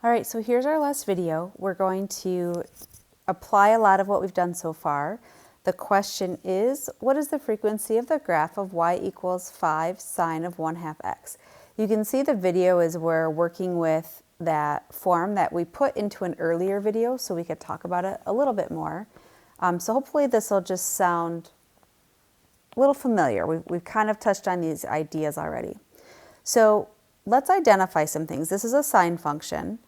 All right, so here's our last video. We're going to apply a lot of what we've done so far. The question is, what is the frequency of the graph of y equals 5 sine of 1/2 x? You can see the video is we're working with that form that we put into an earlier video so we could talk about it a little bit more. So hopefully this will just sound a little familiar. We've kind of touched on these ideas already. So let's identify some things. This is a sine function.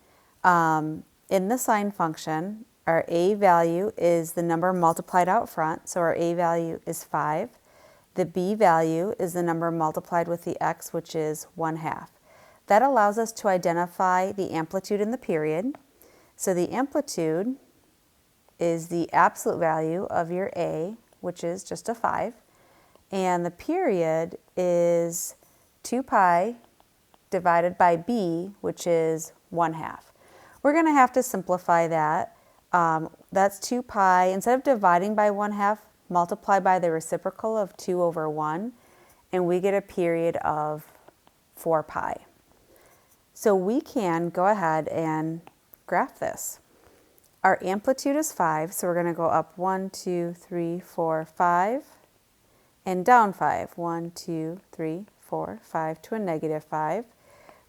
In the sine function, our a value is the number multiplied out front, so our a value is 5. The b value is the number multiplied with the x, which is 1/2. That allows us to identify the amplitude in the period. So the amplitude is the absolute value of your a, which is just a 5. And the period is 2 pi divided by b, which is 1/2. We're going to have to simplify that. That's 2 pi. Instead of dividing by 1/2, multiply by the reciprocal of 2 over 1, and we get a period of 4 pi. So we can go ahead and graph this. Our amplitude is 5, so we're going to go up 1, 2, 3, 4, 5, and down 5. 1, 2, 3, 4, 5 to a -5.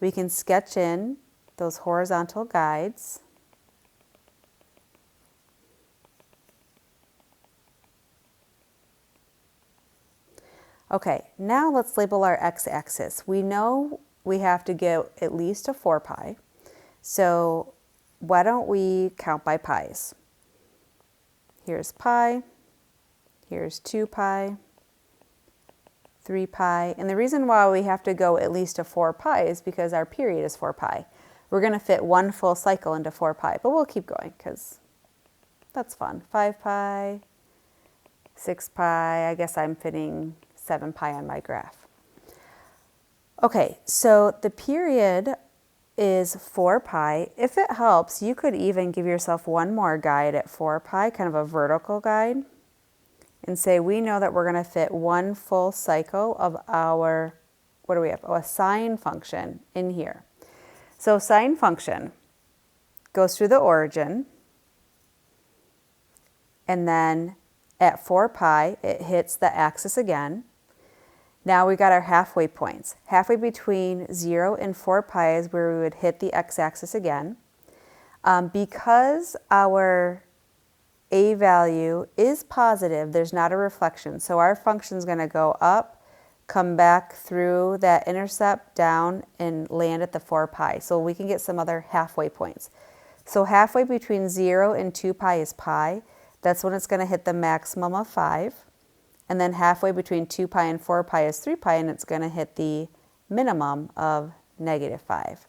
We can sketch in those horizontal guides. Okay, now let's label our x-axis. We know we have to get at least to 4 pi. So why don't we count by pi's? Here's pi, here's 2 pi, 3 pi. And the reason why we have to go at least to 4 pi is because our period is 4 pi. We're going to fit one full cycle into 4 pi, but we'll keep going because that's fun. 5 pi, 6 pi, I guess I'm fitting 7 pi on my graph. Okay, so the period is 4 pi. If it helps, you could even give yourself one more guide at 4 pi, kind of a vertical guide, and say we know that we're going to fit one full cycle of our, what do we have? Oh, a sine function in here. So sine function goes through the origin, and then at 4 pi, it hits the axis again. Now we got our halfway points. Halfway between 0 and 4 pi is where we would hit the x-axis again. Because our a value is positive, there's not a reflection. So our function is going to go up, come back through that intercept down, and land at the 4 pi. So we can get some other halfway points. So halfway between 0 and 2 pi is pi. That's when it's going to hit the maximum of 5. And then halfway between 2 pi and 4 pi is 3 pi, and it's going to hit the minimum of -5.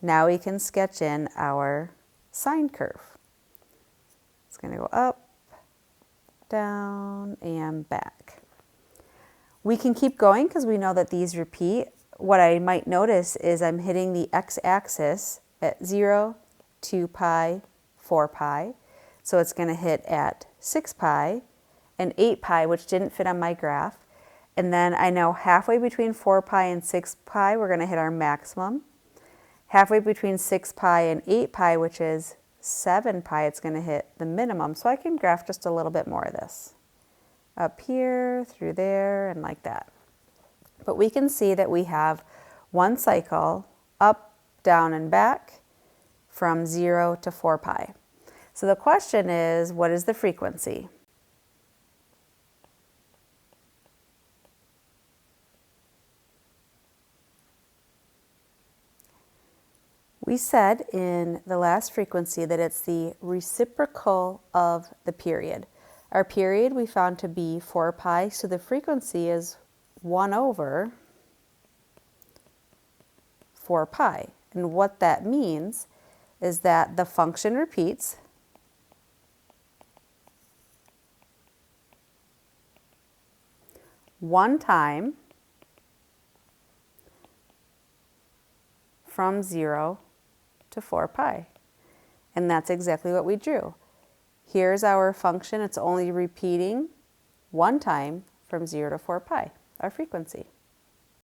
Now we can sketch in our sine curve. It's going to go up, down, and back. We can keep going because we know that these repeat. What I might notice is I'm hitting the x-axis at 0, 2 pi, 4 pi. So it's going to hit at 6 pi and 8 pi, which didn't fit on my graph. And then I know halfway between 4 pi and 6 pi, we're going to hit our maximum. Halfway between 6 pi and 8 pi, which is 7 pi, it's going to hit the minimum. So I can graph just a little bit more of this. Up here, through there, and like that. But we can see that we have one cycle up, down, and back from 0 to 4 pi. So the question is, what is the frequency? We said in the last frequency that it's the reciprocal of the period. Our period we found to be 4 pi, so the frequency is 1 over 4 pi. And what that means is that the function repeats. One time from 0 to 4 pi. And that's exactly what we drew. Here's our function. It's only repeating one time from 0 to 4 pi, our frequency.